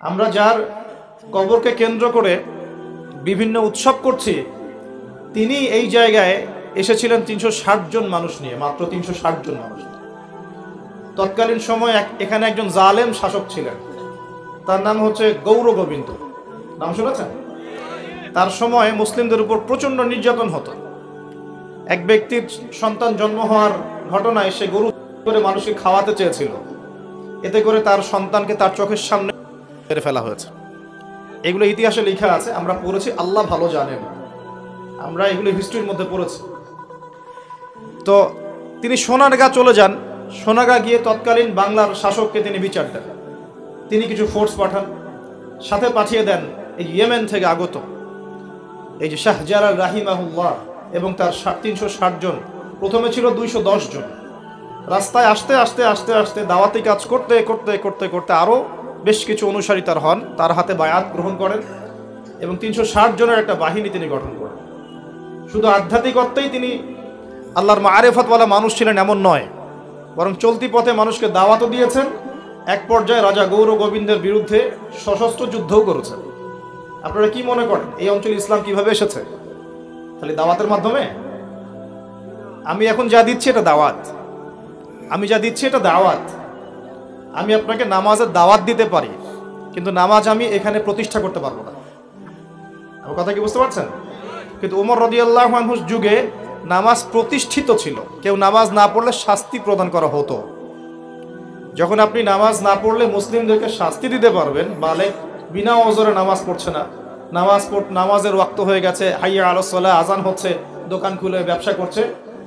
আমরা যার কবরকে কেন্দ্র করে বিভিন্ন উৎসব করছি, তিনি এই জায়গায় এসেছিলেন ৩৬০ জন মানুষ নিয়ে, মাত্র ৩৬০ জন মানুষ। তৎকালীন সময় এখানে একজন জালেম শাসক ছিলেন, তার নাম হচ্ছে গৌর গোবিন্দ। নাম শুনেছেন? তার সময় মুসলিমদের উপর প্রচন্ড নির্যাতন হতো। এক ব্যক্তির সন্তান জন্ম হওয়ার ঘটনায় সে গরু করে মানুষকে খাওয়াতে চেয়েছিল, এতে করে তার সন্তানকে তার চোখের সামনে মেরে ফেলা হয়েছে। এগুলো ইতিহাসে লেখা আছে, আমরা পড়েছি, আল্লাহ ভালো জানেন, আমরা এগুলো হিস্ট্রির মধ্যে পড়েছি। তো তিনি সোনারগাঁ চলে যান। সোনারগাঁ গিয়ে তৎকালীন বাংলার শাসককে তিনি বিচার দেন। তিনি কিছু ফোর্স পাঠান, সাথে পাঠিয়ে দেন এই ইয়েমেন থেকে আগত এই যে শাহজালাল রাহিমাহুল্লাহ এবং তার ৩৬০ জন। প্রথমে ছিল ২১০ জন। রাস্তায় আস্তে আস্তে আস্তে আস্তে দাওয়াতি কাজ করতে করতে করতে করতে আরও বেশ কিছু অনুসারী তার হন, তার হাতে বায়াত গ্রহণ করেন এবং ৩৬০ জনের একটা বাহিনী তিনি গঠন করেন। শুধু আধ্যাত্মিকত্বেই তিনি আল্লাহর মারেফতওয়ালা মানুষ ছিলেন এমন নয়, বরং চলতি পথে মানুষকে দাওয়াতও দিয়েছেন। এক পর্যায়ে রাজা গৌর গোবিন্দের বিরুদ্ধে সশস্ত্র যুদ্ধও করেছেন। আপনারা কি মনে করেন এই অঞ্চলে ইসলাম কিভাবে এসেছে? খালি দাওয়াতের মাধ্যমে? আমি এখন যা দিচ্ছি এটা দাওয়াত, আমি আপনাকে নামাজের দাওয়াত দিতে পারি, কিন্তু নামাজ আমি এখানে প্রতিষ্ঠা করতে পারবো না। আমার কথা কি বুঝতে পারছেন? কিন্তু ওমর রাদিয়াল্লাহু আনহুর যুগে নামাজ প্রতিষ্ঠিত ছিল। কেউ নামাজ না পড়লে শাস্তি প্রদান করা হতো। যখন আপনি নামাজ না পড়লে মুসলিমদেরকে শাস্তি দিতে পারবেন, বালেগ বিনা ওজরে নামাজ পড়ছে না, নামাজের ওয়াক্ত হয়ে গেছে, হাইয়া আলাস সালাহ, আজান হচ্ছে, দোকান খুলে ব্যবসা করছে,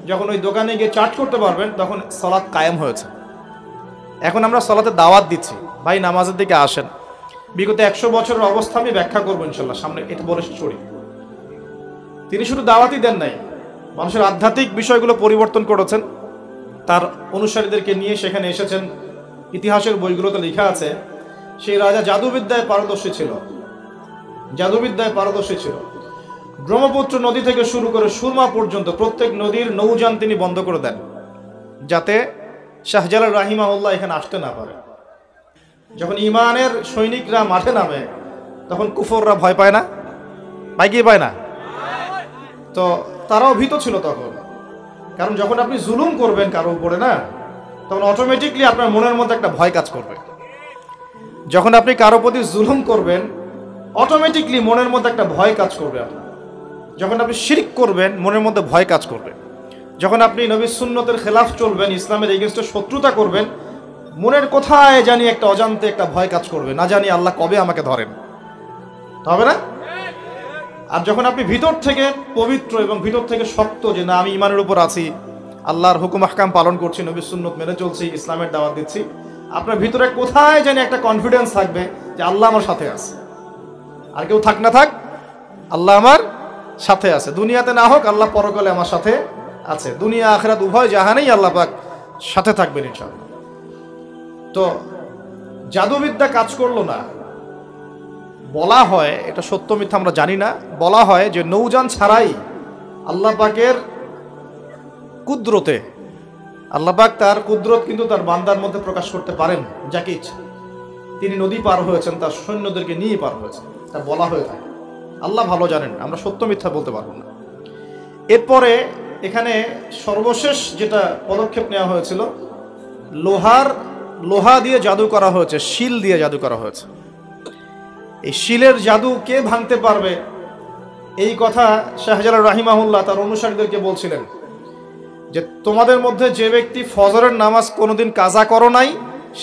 যখন ওই দোকানে গিয়ে চার্জ করতে পারবেন তখন সালাত কায়েম হয়েছে। এখন আমরা সালাতে দাওয়াত দিচ্ছি, ভাই নামাজের দিকে আসেন। বিগত ১০০ বছরের অবস্থা আমি ব্যাখ্যা করবো ইনশাল্লাহ সামনে, এটা বলে চড়ি। তিনি শুধু দাওয়াতই দেন নাই, মানুষের আধ্যাত্মিক বিষয়গুলো পরিবর্তন করেছেন। তার অনুসারীদেরকে নিয়ে সেখানে এসেছেন। ইতিহাসের বইগুলোতে লেখা আছে সেই রাজা জাদুবিদ্যায় পারদর্শী ছিল। ব্রহ্মপুত্র নদী থেকে শুরু করে সুরমা পর্যন্ত প্রত্যেক নদীর নৌযান তিনি বন্ধ করে দেন, যাতে শাহজালাল রাহিমাহুল্লাহ এখানে আসতে না পারে। যখন ইমানের সৈনিকরা মাঠে নামে তখন কুফররা ভয় পায় না? পায় না? তো তারাও ভীত ছিল তখন, কারণ যখন আপনি জুলুম করবেন কারো উপরে না, তখন অটোমেটিকলি আপনার মনের মধ্যে একটা ভয় কাজ করবে। যখন আপনি কারো প্রতি জুলুম করবেন, অটোমেটিকলি মনের মধ্যে একটা ভয় কাজ করবে আপনার। যখন আপনি শিরক করবেন, মনের মধ্যে ভয় কাজ করবে। যখন আপনি নবীর সুন্নতের খেলাফ চলবেন, ইসলামের এগেইনস্টে শত্রুতা করবেন, মনের কোথায় জানি একটা অজান্তে একটা ভয় কাজ করবে, না জানি আল্লাহ কবে আমাকে ধরেন, হবে না? আর যখন আপনি ভিতর থেকে পবিত্র এবং ভিতর থেকে শক্ত, যে না আমি ইমানের উপর আছি, আল্লাহর হুকুম আহকাম পালন করছি, নবীর সুন্নত মেনে চলছি, ইসলামের দাওয়াত দিচ্ছি, আপনার ভিতরে কোথায় জানি একটা কনফিডেন্স থাকবে যে আল্লাহ আমার সাথে আছে। আর কেউ থাক না থাক, আল্লাহ আমার সাথে আছে। দুনিয়াতে না হোক, আল্লাহ পরকালে আমার সাথে আছে। দুনিয়া আখিরাত উভয় জাহানেই আল্লাহ পাক সাথে থাকবেন ইনশাআল্লাহ। তো জাদুবিদ্যা কাজ করলো না। বলা হয়, এটা সত্য মিথ্যা আমরা জানি না, বলা হয় যে নৌযান ছাড়াই আল্লাহ পাকের কুদরতে, আল্লাহ পাক তার কুদরত কিন্তু তার বান্দার মধ্যে প্রকাশ করতে পারেন যাকে ইচ্ছা। তিনি নদী পার হয়েছেন, তার সৈন্যদেরকে নিয়ে পার হয়েছেন, তা বলা হয়ে থাকে। আল্লাহ ভালো জানেন, আমরা সত্য মিথ্যা বলতে পারবো না। এরপরে এখানে সর্বশেষ যেটা পদক্ষেপ নেওয়া হয়েছিল, লোহা দিয়ে জাদু করা হয়েছে, শিল দিয়ে জাদু করা হয়েছে। এই শিলের জাদু কে ভাঙতে পারবে, এই কথা শাহজালাল রাহিমাহুল্লাহ তার অনুসারীদেরকে বলছিলেন যে তোমাদের মধ্যে যে ব্যক্তি ফজরের নামাজ কোনোদিন কাজা করো নাই,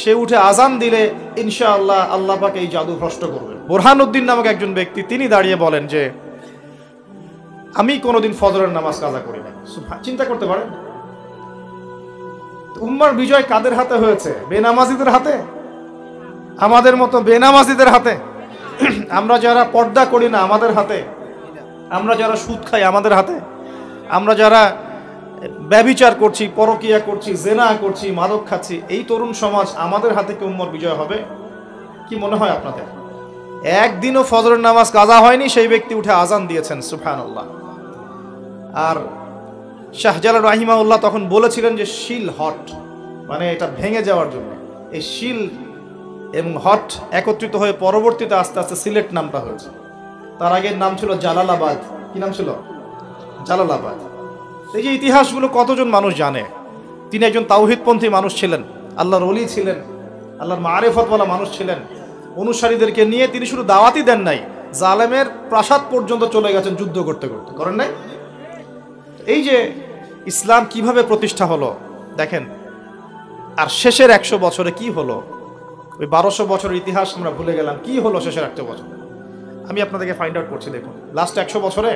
সে উঠে আজান দিলে ইনশাআল্লাহ আল্লাহ পাক এই জাদু ভ্রষ্ট করবেন। বুরহানুদ্দিন নামক একজন ব্যক্তি, তিনি দাঁড়িয়ে বলেন যে আমি কোনোদিন ফজরের নামাজ কাজা করি না। চিন্তা করতে পারেন, উম্মার বিজয় কাদের হাতে হয়েছে? বেনামাজিদের হাতে, আমাদের মতো বেনামাজিদের হাতে। আমরা যারা পর্দা করি না আমাদের হাতে, আমরা যারা সুদ খাই আমাদের হাতে, আমরা যারা ব্যভিচার করছি, পরকিয়া করছি, জেনা করছি, মাদক খাচ্ছি, এই তরুণ সমাজ, আমাদের হাতে কি উম্মার বিজয় হবে? কি মনে হয় আপনাদের? একদিনও ফজরের নামাজ কাজা হয়নি, সেই ব্যক্তি উঠে আজান দিয়েছেন, সুবহানাল্লাহ। আর শাহজালাল রাহিমাহুল্লাহ তখন বলেছিলেন যে শিল হট, মানে এটা ভেঙে যাওয়ার জন্য। এই শিল এবং হট একত্রিত হয়ে পরবর্তীতে আস্তে আস্তে সিলেট নামটা হয়েছে। তার আগের নাম ছিল জালালাবাদ। কি নাম ছিল? জালালাবাদ। এই যে ইতিহাসগুলো কতজন মানুষ জানে? তিনি একজন তাওহীদপন্থী মানুষ ছিলেন, আল্লাহর ওলি ছিলেন, আল্লাহর মারিফতওয়ালা মানুষ ছিলেন। অনুসারীদেরকে নিয়ে তিনি শুধু দাওয়াতই দেন নাই, জালেমের প্রাসাদ পর্যন্ত চলে গেছেন যুদ্ধ করতে করতে, করেন নাই? এই যে ইসলাম কিভাবে প্রতিষ্ঠা হলো দেখেন। আর শেষের 100 বছরে কি হলো? ওই 1200 বছরের ইতিহাস আমরা ভুলে গেলাম, কি হলো শেষের 100 বছর? আমি আপনাদেরকে ফাইন্ড আউট করছি। দেখুন, লাস্ট 100 বছরে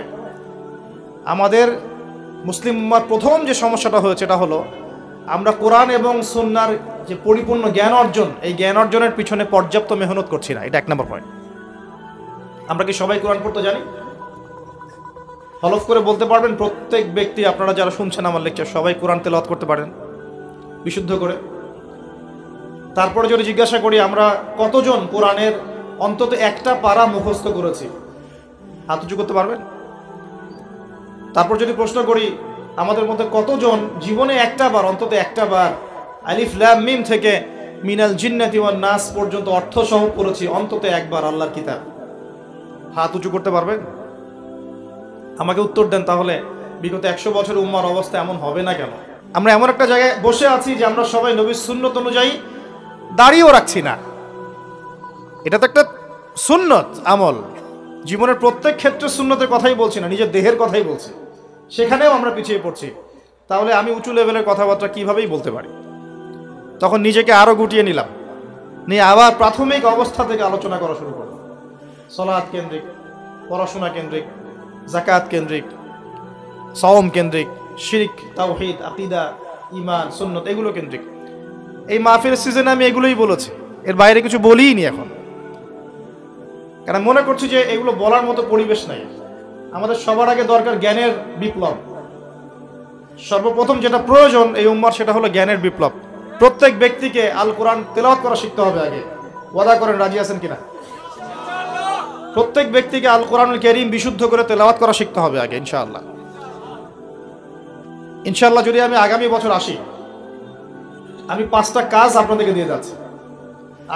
আমাদের মুসলিম উম্মার প্রথম যে সমস্যাটা হয়েছে এটা হলো আমরা কোরআন এবং সুন্নাহর যে পরিপূর্ণ জ্ঞান অর্জন, এই জ্ঞান অর্জনের পিছনে পর্যাপ্ত মেহনত করছি না। এটা 1 নম্বর পয়েন্ট। আমরা কি সবাই কোরআন পড়তে জানি? হলফ করে বলতে পারবেন প্রত্যেক ব্যক্তি, আপনারা যারা শুনছেন আমার লেকচার, সবাই কোরআন তেলাওয়াত করতে পারেন বিশুদ্ধ করে? তারপরে যদি জিজ্ঞাসা করি আমরা কতজন কোরআনের অন্তত একটা পারা মুখস্থ করেছি, হাত উঁচু করতে পারবেন? তারপর যদি প্রশ্ন করি আমাদের মধ্যে কতজন জীবনে অন্তত একটা বার আলিফ লাম মিম থেকে মিনাল জিন্নাতি ওয়ান নাস পর্যন্ত অর্থ সহ পড়েছি অন্তত একবার আল্লাহর কিতাব, হাত উঁচু করতে পারবেন? আমাকে উত্তর দেন। তাহলে বিগত 100 বছরের উম্মার অবস্থা এমন হবে না কেন? আমরা এমন একটা জায়গায় বসে আছি যে আমরা সবাই নবীর সুন্নত অনুযায়ী দাঁড়িয়েও রাখছি না। এটা তো একটা সুন্নত আমল, জীবনের প্রত্যেক ক্ষেত্রে সুন্নতের কথাই বলছি না, নিজের দেহের কথাই বলছি, সেখানেও আমরা পিছিয়ে পড়ছি। তাহলে আমি উঁচু লেভেলের কথাবার্তা কিভাবেই বলতে পারি? তখন নিজেকে আরো গুটিয়ে নিলাম, নিয়ে আবার প্রাথমিক অবস্থা থেকে আলোচনা করা শুরু করলাম। সালাত কেন্দ্রিক, পড়াশোনা কেন্দ্রিক, যাকাত কেন্দ্রিক, সাওম কেন্দ্রিক, শিরক, তাওহীদ, আকীদা, ঈমান, সুন্নত এগুলো কেন্দ্রিক। এই মাহফিলের সিজনে আমি এগুলোই বলেছি, এর বাইরে কিছু বলিই নি এখন, কারণ মনে করছি যে এগুলো বলার মতো পরিবেশ নাই। আমাদের সবার আগে দরকার জ্ঞানের বিপ্লব। সর্বপ্রথম যেটা প্রয়োজন এই উম্মার সেটা হলো জ্ঞানের বিপ্লব। প্রত্যেক ব্যক্তিকে আল কোরআন তেলাওয়াত করা শিখতে হবে আগে। ওয়াদা করেন, রাজি আছেন কিনা? প্রত্যেক ব্যক্তিকে আল কোরআনুল কারীম বিশুদ্ধ করে তেলাওয়াত করা শিখতে হবে আগে, ইনশাআল্লাহ। ইনশাআল্লাহ যদি আমি আগামী বছর আসি, আমি 5টা কাজ আপনাদেরকে দিয়ে যাচ্ছি।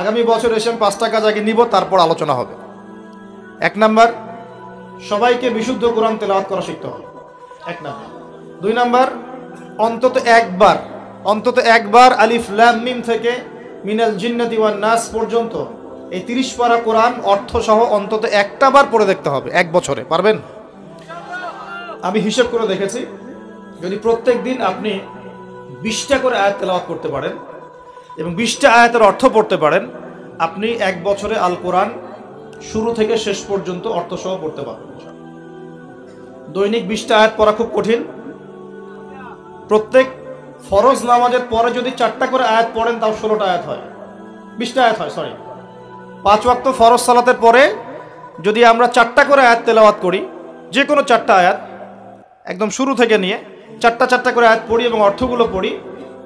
আগামী বছর এসে আমি 5টা কাজ আগে নিব, তারপর আলোচনা হবে। 1 নাম্বার, সবাইকে বিশুদ্ধ কোরআন তেলাওয়াত করা শিখতে হবে, 1 নাম্বার। 2 নাম্বার, অন্তত একবার আলিফ লাম মিম থেকে মিনাল জিন্নাতি ওয়ান নাস পর্যন্ত এই 30 পারা কোরআন অর্থ সহ অন্তত একটা বার পড়ে দেখতে হবে 1 বছরে। পারবেন? আমি হিসাব করে দেখেছি, যদি প্রত্যেক দিন আপনি 20টা করে আয়াত তেলাওয়াত করতে পারেন এবং 20টা আয়াতের অর্থ পড়তে পারেন, আপনি 1 বছরে আল কোরআন শুরু থেকে শেষ পর্যন্ত অর্থ সহ পড়তে পারবেন। দৈনিক 20টা আয়াত পড়া খুব কঠিন। প্রত্যেক ফরজ নামাজের পরে যদি 4টা করে আয়াত পড়েন তাও 16টা আয়াত হয়, 20টা আয়াত হয়, সরি। 5 ওয়াক্ত ফরজ সালাতের পরে যদি আমরা 4টা করে আয়াত তেলাওয়াত করি, যে কোনো 4টা আয়াত একদম শুরু থেকে নিয়ে 4টা করে আয়াত পড়ি এবং অর্থগুলো পড়ি,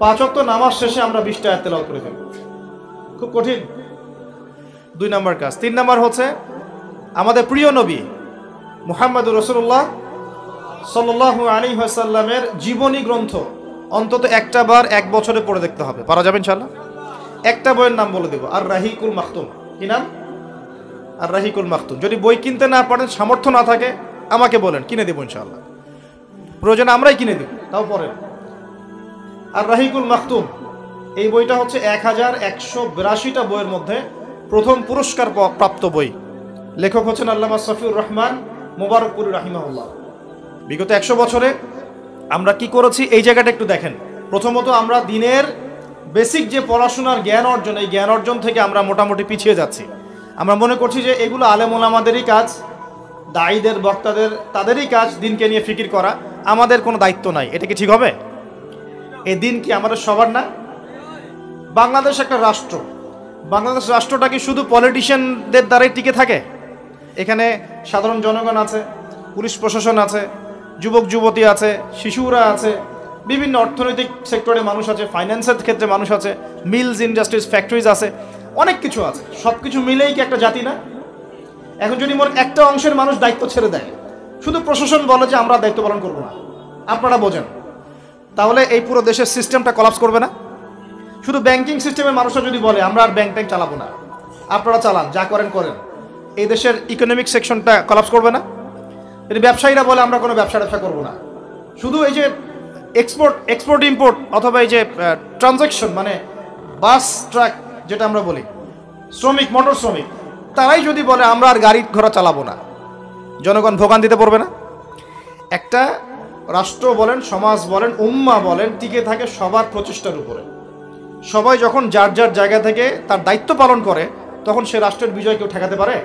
5 ওয়াক্ত নামাজ শেষে আমরা 20টা আয়াত তেলাওয়াত করে ফেলব। খুব কঠিন। 2 নম্বর কাজ। 3 নম্বর হচ্ছে আমাদের প্রিয় নবী মুহাম্মদুর রাসূলুল্লাহ সাল্লাল্লাহু আলাইহি ওয়াসাল্লামের জীবনী গ্রন্থ অন্তত একটা বার 1 বছরে পড়ে দেখতে হবে। পারা যাবে ইনশাআল্লাহ? একটা বইয়ের নাম বলে দেব, আর রাহিকুল মাখতুম। কি নাম? আর রাহিকুল মাখতুম। যদি বই কিনতে না পারেন, সামর্থ্য না থাকে, আমাকে বলেন, কিনে দেবো ইনশাআল্লাহ। প্রয়োজনে আমরাই কিনে দেব, তাও পড়েন। আর রাহিকুল মাখতুম এই বইটা হচ্ছে 1182টা বইয়ের মধ্যে প্রথম পুরস্কার প্রাপ্ত বই। লেখক হচ্ছেন আল্লামা সফিউর রহমান মুবারকপুরী রাহিমাহুল্লাহ। বিগত 100 বছরে আমরা কি করেছি এই জায়গাটা একটু দেখেন। প্রথমত আমরা দিনের বেসিক যে পড়াশোনার জ্ঞান অর্জন, এই জ্ঞান অর্জন থেকে আমরা মোটামুটি পিছিয়ে যাচ্ছি। আমরা মনে করছি যে এগুলো আলেম ওলামাদেরই কাজ, দায়ীদের, বক্তাদের, তাদেরই কাজ দিনকে নিয়ে ফিকির করা, আমাদের কোনো দায়িত্ব নাই। এটা কি ঠিক হবে? এই দিন কি আমাদের সবার না? বাংলাদেশ একটা রাষ্ট্র। বাংলাদেশ রাষ্ট্রটা কি শুধু পলিটিশিয়ানদের দ্বারাই টিকে থাকে? এখানে সাধারণ জনগণ আছে, পুলিশ প্রশাসন আছে, যুবক যুবতী আছে, শিশুরা আছে, বিভিন্ন অর্থনৈতিক সেক্টরে মানুষ আছে, ফাইন্যান্সের ক্ষেত্রে মানুষ আছে, মিলস, ইন্ডাস্ট্রিজ, ফ্যাক্টরিজ আছে, অনেক কিছু আছে। সব কিছু মিলেই কি একটা জাতি না? এখন যদি মোট একটা অংশের মানুষ দায়িত্ব ছেড়ে দেয়, শুধু প্রশাসন বলে যে আমরা দায়িত্ব পালন করবো না, আপনারা বোঝেন, তাহলে এই পুরো দেশের সিস্টেমটা কলাপস করবে না? শুধু ব্যাংকিং সিস্টেমের মানুষরা যদি বলে আমরা আর ব্যাংক ট্যাঙ্ক চালাবো না, আপনারা চালান, যা করেন করেন, এই দেশের ইকোনমিক সেকশনটা কলাপস করবে না? যদি ব্যবসায়ীরা বলে আমরা কোনো ব্যবসা করবো না, শুধু এই যে এক্সপোর্ট ইম্পোর্ট অথবা এই যে ট্রানজ্যাকশন মানে বাস ট্রাক যেটা আমরা বলি, শ্রমিক মোটর শ্রমিক, তারাই যদি বলে আমরা আর গাড়ি ঘোড়া চালাবো না, জনগণ ভোগান্তিতে পড়বে না? একটা রাষ্ট্র বলেন, সমাজ বলেন, উম্মা বলেন, টিকে থাকে সবার প্রচেষ্টার উপরে। সবাই যখন যার যার জায়গা থেকে তার দায়িত্ব পালন করে, তখন সে রাষ্ট্রের বিজয় কেউ ঠেকাতে পারে?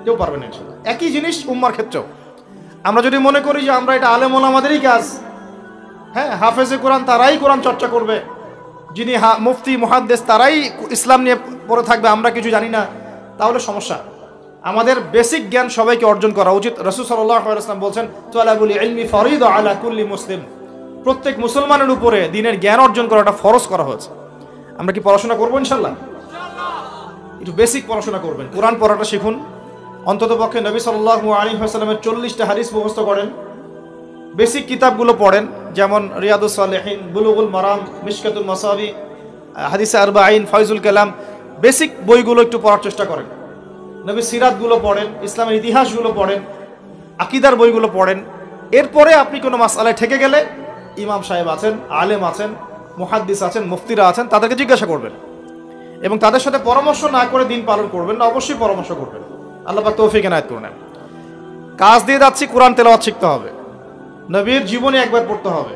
কেউ পারবে না। একই জিনিস উম্মার ক্ষেত্রেও। আমরা যদি মনে করি যে আমরা এটা আলেম ওলামাদেরই কাজ, হ্যাঁ, হাফেজে কোরআন তারাই কোরআন চর্চা করবে, যিনি মুফতি মুহাদ্দিস তারাই ইসলাম নিয়ে পড়ে থাকবে, আমরা কিছু জানি না, তাহলে সমস্যা। আমাদের বেসিক জ্ঞান সবাইকে অর্জন করা উচিত। রাসূল সাল্লাল্লাহু আলাইহি ওয়াসাল্লাম বলছেন, তালাবুল ইলমি ফরিদা আলা কুল্লি মুসলিম, প্রত্যেক মুসলমানের উপরে দিনের জ্ঞান অর্জন করাটা ফরজ করা হয়েছে। আমরা কি পড়াশোনা করবো ইনশাল্লাহ? একটু বেসিক পড়াশোনা করবেন, কোরআন পড়াটা শিখুন। অন্তত পক্ষে নবী সাল্লাল্লাহু আলাইহি ওয়াসাল্লামের 40টা হাদিস মুখস্থ করেন। বেসিক কিতাবগুলো পড়েন, যেমন রিয়াদুস সালেহিন, বুলুগুল মারাম, মিশকাতুল মাসাবি, হাদিসে আরবাঈন, ফয়জুল কালাম, বেসিক বইগুলো একটু পড়ার চেষ্টা করেন। নবী সিরাতগুলো পড়েন, ইসলামের ইতিহাসগুলো পড়েন, আকীদার বইগুলো পড়েন। এরপরে আপনি কোনো মাসআলায় ঠেকে গেলে ইমাম সাহেব আছেন, আলেম আছেন, মুহাদ্দিস আছেন, মুফতিরা আছেন, তাদেরকে জিজ্ঞাসা করবেন এবং তাদের সাথে পরামর্শ না করে দিন পালন করবেন না, অবশ্যই পরামর্শ করবেন। আল্লাহ পাক তৌফিক এনায়েত করুন। কাজ দিয়ে যাচ্ছি, কোরআন তেলাওয়াত শিখতে হবে, নবীর জীবনে একবার পড়তে হবে,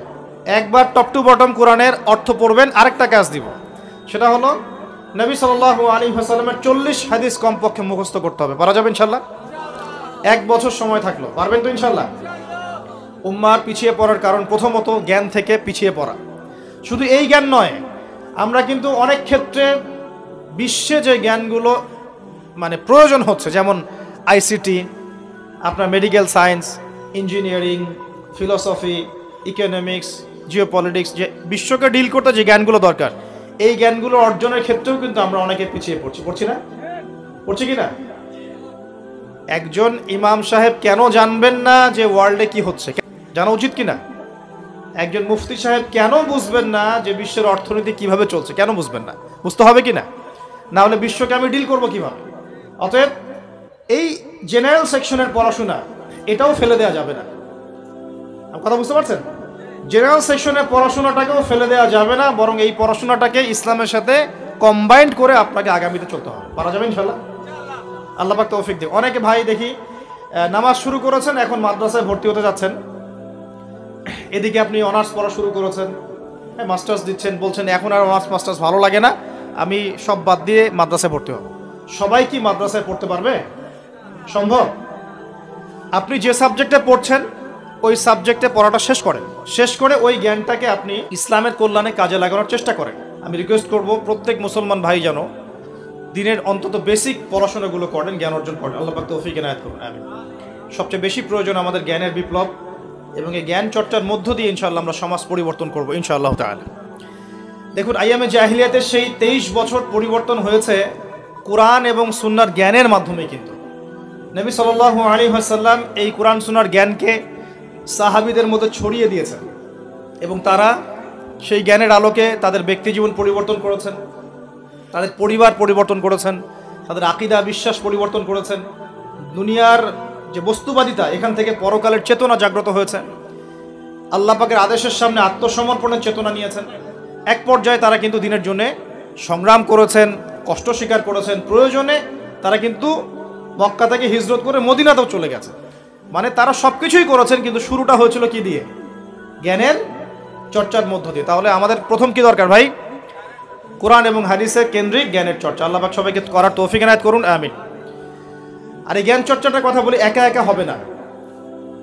একবার টপ টু বটম কোরআনের অর্থ পড়বেন। আরেকটা কাজ দিব, সেটা হলো নবী সাল্লাল্লাহু আলাইহি ওয়াসাল্লামের 40 হাদিস কমপক্ষে মুখস্থ করতে হবে। পারা যাবে ইনশাল্লাহ? 1 বছর সময় থাকলো, পারবেন তো ইনশাল্লাহ? উম্মার পিছিয়ে পড়ার কারণ প্রথমত জ্ঞান থেকে পিছিয়ে পড়া। শুধু এই জ্ঞান নয়, আমরা কিন্তু অনেক ক্ষেত্রে বিশ্বে যে জ্ঞানগুলো মানে প্রয়োজন হচ্ছে, যেমন আইসিটি, আপনার medical science, engineering, philosophy, economics, geopolitics, যে বিশ্বকে ডিল করতে যে জ্ঞানগুলো দরকার, এই জ্ঞানগুলো অর্জনের ক্ষেত্রেও কিন্তু আমরা অনেকে পিছিয়ে পড়ছি না? পড়ছি কি না? একজন ইমাম সাহেব কেন জানবেন না যে ওয়ার্ল্ডে কি হচ্ছে? জানা উচিত কি না? একজন মুফতি সাহেব কেন বুঝবেন না যে বিশ্বের অর্থনীতি কিভাবে চলছে? কেন বুঝবেন না? বুঝতে হবে কি না? না হলে বিশ্বকে আমি ডিল করবো কিভাবে? অতএব এই জেনারেল সেকশনের পড়াশোনা এটাও ফেলে দেওয়া যাবে না। কথা বুঝতে পারছেন? জেনারেল সেকশনের পড়াশোনাটাকেও ফেলে দেওয়া যাবে না, বরং এই পড়াশোনাটাকে ইসলামের সাথে কম্বাইন্ড করে আপনাকে আগামীতে চলতে হবে। পারা যাবে ইনশাল্লাহ? আল্লাহ পাক তৌফিক দিন। অনেকে ভাই দেখি নামাজ শুরু করেছেন, এখন মাদ্রাসায় ভর্তি হতে যাচ্ছেন, এদিকে আপনি অনার্স পড়া শুরু করেছেন, হ্যাঁ, মাস্টার্স দিচ্ছেন, বলছেন এখন আর অনার্স মাস্টার্স ভালো লাগে না, আমি সব বাদ দিয়ে মাদ্রাসায় ভর্তি হব। সবাই কি মাদ্রাসায় পড়তে পারবে? সম্ভব? আপনি যে সাবজেক্টে পড়ছেন ওই সাবজেক্টে পড়াটা শেষ করে ওই জ্ঞানটাকে আপনি ইসলামের কল্যাণে কাজে লাগানোর চেষ্টা করেন। আমি রিকোয়েস্ট করব প্রত্যেক মুসলমান ভাই যেন দিনের অন্তত বেসিক পড়াশোনাগুলো করেন, জ্ঞান অর্জন করেন। আল্লাহ পাক তৌফিক এনায়েত করুন। আমিন। সবচেয়ে বেশি প্রয়োজন আমাদের জ্ঞানের বিপ্লব, এবং এই জ্ঞান চর্চার মধ্য দিয়ে ইনশাআল্লাহ আমরা সমাজ পরিবর্তন করবো ইনশাআল্লাহ তাআলা। দেখুন, আইয়ামে জাহিলিয়াতের সেই 23 বছর পরিবর্তন হয়েছে কোরআন এবং সুন্নাহর জ্ঞানের মাধ্যমে। কিন্তু নবী সাল্লাল্লাহু আলাইহি ওয়াসাল্লাম এই কোরআন সুন্নাহর জ্ঞানকে সাহাবীদের মধ্যে ছড়িয়ে দিয়েছেন এবং তারা সেই জ্ঞানের আলোকে তাদের ব্যক্তিজীবন পরিবর্তন করেছেন, তাদের পরিবার পরিবর্তন করেছেন, তাদের আকীদা বিশ্বাস পরিবর্তন করেছেন। দুনিয়ার যে বস্তুবাদিতা, এখান থেকে পরকালের চেতনা জাগ্রত হয়েছে। আল্লাহ পাকের আদেশের সামনে আত্মসমর্পণের চেতনা নিয়েছেন। এক পর্যায়ে তারা কিন্তু দিনের জন্য সংগ্রাম করেছেন, কষ্ট স্বীকার করেছেন। প্রয়োজনে তারা কিন্তু মক্কা থেকে হিজরত করে মদিনাতেও চলে গেছে। মানে তারা সব কিছুই করেছেন, কিন্তু শুরুটা হয়েছিল কি দিয়ে? জ্ঞানের চর্চার মধ্য দিয়ে। তাহলে আমাদের প্রথম কি দরকার ভাই? কোরআন এবং হাদিসের কেন্দ্রিক জ্ঞানের চর্চা। আল্লাহ পাক সবাইকে করার তৌফিক এনায়েত করুন। আমিন। আর এই জ্ঞান চর্চাটার কথা বলি, একা একা হবে না,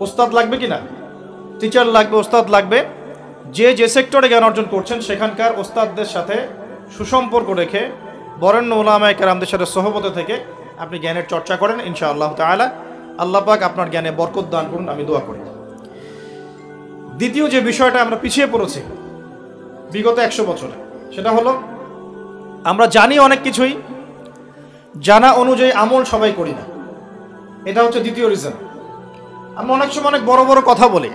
ওস্তাদ লাগবে কি না? টিচার লাগবে, ওস্তাদ লাগবে। যে সেক্টরে জ্ঞান অর্জন করছেন সেখানকার ওস্তাদদের সাথে সুসম্পর্ক রেখে বরেণ্য উলামায়ে কেরামদের সাথে সহবতে থেকে আপনি জ্ঞানের চর্চা করেন ইনশাআল্লাহ তাআলা। আল্লাহ পাক আপনার জ্ঞানে বরকত দান করুন, আমি দোয়া করি। দ্বিতীয় যে বিষয়টা আমরা পিছিয়ে পড়েছি বিগত 100 বছরে, সেটা হলো আমরা জানি অনেক কিছুই, জানা অনুযায়ী আমল সবাই করি না। এটা হচ্ছে দ্বিতীয় রিজন। আমরা অনেক সময় অনেক বড় বড় কথা বলি,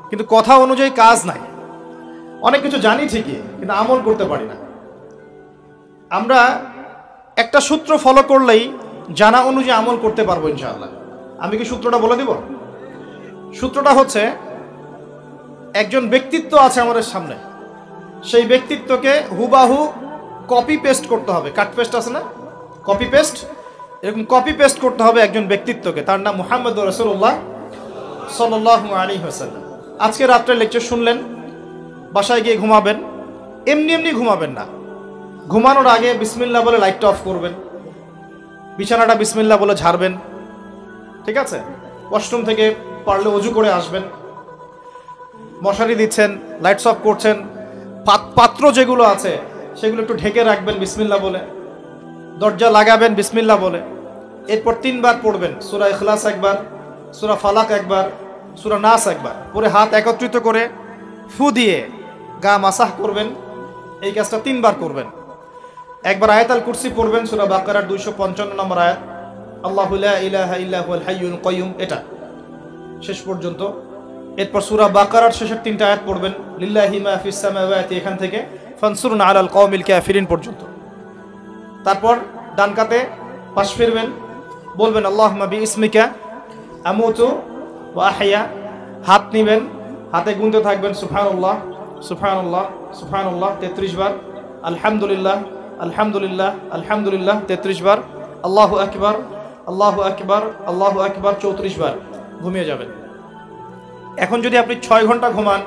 কিন্তু কথা অনুযায়ী কাজ নাই। অনেক কিছু জানি ঠিকই, কিন্তু আমল করতে পারি না। আমরা একটা সূত্র ফলো করলেই জানা অনুযায়ী আমল করতে পারবো ইনশাআল্লাহ। আমি কি সূত্রটা বলে দিব? সূত্রটা হচ্ছে, একজন ব্যক্তিত্ব আছে আমাদের সামনে, সেই ব্যক্তিত্বকে হুবাহু কপি পেস্ট করতে হবে। কাট পেস্ট আছে না, কপি পেস্ট, এরকম কপি পেস্ট করতে হবে একজন ব্যক্তিত্বকে। তার নাম মুহাম্মদুর রাসূলুল্লাহ সাল্লাল্লাহু আলাইহি ওয়াসাল্লাম। আজকে রাত্রে লেকচার শুনলেন, বাসায় গিয়ে ঘুমাবেন, এমনি এমনি ঘুমাবেন না। ঘুমানোর আগে বিসমিল্লাহ বলে লাইটটা অফ করবেন, বিছানাটা বিসমিল্লাহ বলে ঝাড়বেন, ঠিক আছে? ওয়াশরুম থেকে পারলে অজু করে আসবেন, মশারি দিচ্ছেন, লাইটস অফ করছেন, পাত্র যেগুলো আছে সেগুলো একটু ঢেকে রাখবেন বিসমিল্লাহ বলে, দরজা লাগাবেন বিসমিল্লাহ বলে। এরপর 3 বার পড়বেন সূরা ইখলাস একবার, সূরা ফালাক একবার, সূরা নাস একবার, পরে হাত একত্রিত করে ফু দিয়ে গা মাসাহ করবেন। এই কাজটা 3 বার করবেন। একবার আয়াতুল কুরসি পড়বেন, সূরা বাকারার 255 নম্বর আয়াত, আল্লাহু লা ইলাহা ইল্লা হুয়াল হাইয়ুল কাইয়ুম, এটা শেষ পর্যন্ত। এরপর সূরা বাকারার শেষের 3টা আয়াত পড়বেন, লিল্লাহি মা ফিস সামাওয়াতি, এখান থেকে ফানসুরনা আলাল কওমিল কাফিরিন পর্যন্ত। তারপর ডান কাতে পাশ ফিরবেন, বলবেন আল্লাহুম্মা বিইসমিকা আমুতু ওয়া আহইয়া। হাত নিবেন, হাতে গুনতে থাকবেন সুবহানাল্লাহ সুবহানাল্লাহ সুবহানাল্লাহ 33 বার, আলহামদুলিল্লাহ আলহামদুলিল্লাহ আলহামদুলিল্লাহ 33 বার, আল্লাহু আকবার আল্লাহু আকবার আল্লাহু আকবার 34 বার। ঘুমিয়ে যাবেন। এখন যদি আপনি 6 ঘন্টা ঘুমান,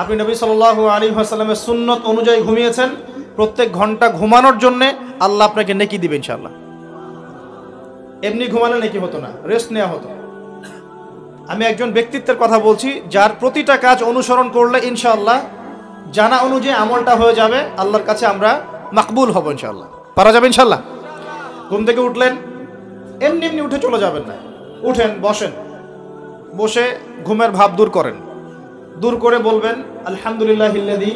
আপনি নবী সাল্লাল্লাহু আলাইহি ওয়াসাল্লামের সুন্নত অনুযায়ী ঘুমিয়েছেন, প্রত্যেক ঘন্টা ঘুমানোর জন্য আল্লাহ আপনাকে নেকি দিবেন ইনশাআল্লাহ। এমনি ঘুমালে নেকি হতো না, রেস্ট নেওয়া হতো। আমি একজন ব্যক্তিত্বের কথা বলছি, যার প্রতিটা কাজ অনুসরণ করলে ইনশাআল্লাহ জানা অনুযায়ী আমলটা হয়ে যাবে, আল্লাহর কাছে আমরা মাকবুল হব ইনশাআল্লাহ। পারা যাবে ইনশাআল্লাহ। ঘুম থেকে উঠলেন, এমনি এমনি উঠে চলে যাবেন না। উঠেন, বসেন, বসে ঘুমের ভাব দূর করেন, দূর করে বলবেন আলহামদুলিল্লাহিল্লাযী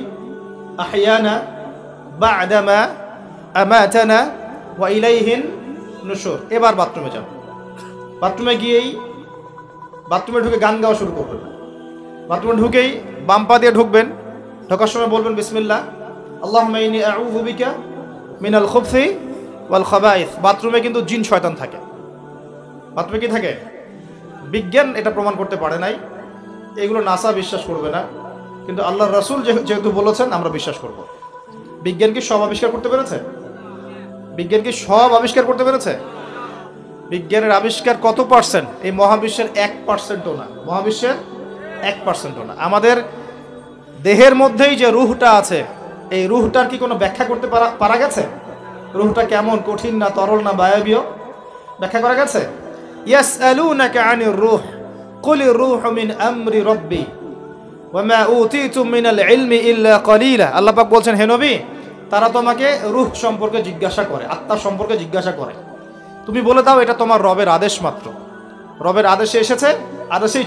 আহইয়ানা বা'দা মা আমাতানা ওয়া ইলাইহিন নুশুর। এবার বাথরুমে যান। বাথরুমে গিয়েই বাথরুমে ঢুকে গান গাওয়া শুরু করবেন। বাথরুমে ঢুকেই বাম পা দিয়ে ঢুকবেন, ঢোকার সময় বলবেন বিসমিল্লাহ আল্লাহুম্মা ইন্নী আউযু বিকা মিনাল খুবসি ওয়াল খাবাইস। বাথরুমে কিন্তু জিন শয়তান থাকে। বাথরুমে কি থাকে? বিজ্ঞান এটা প্রমাণ করতে পারে নাই, এগুলো নাসা বিশ্বাস করবে না, কিন্তু আল্লাহর রাসূল যেহেতু বলেছেন আমরা বিশ্বাস করব। বিজ্ঞান কি সব আবিষ্কার করতে পেরেছে? বিজ্ঞান কি সব আবিষ্কার করতে পেরেছে? বিজ্ঞানের আবিষ্কার কত পার্সেন্ট? এই মহাবিশ্বের 1%ও না। মহাবিশ্বের 1%ও না। আমাদের দেহের মধ্যেই যে রুহটা আছে, এই রুহটার কি কোনো ব্যাখ্যা করতে পারা গেছে? রুহটা কেমন, কঠিন না তরল না বায়বীয়, ব্যাখ্যা করা গেছে? ইয়াসআলুনাকা আনির রূহ কুলির রূহু মিন আমরি রাব্বি ওয়া মা উতীতুম মিনাল ইলমি ইল্লা কলিলা। আল্লাহ পাক বলছেন, হে নবী, তারা তোমাকে রূহ সম্পর্কে জিজ্ঞাসা করে, আত্মা সম্পর্কে জিজ্ঞাসা করে, তুমি বলে দাও এটা তোমার রবের আদেশ মাত্র। রবের আদেশে এসেছে, আদেশেই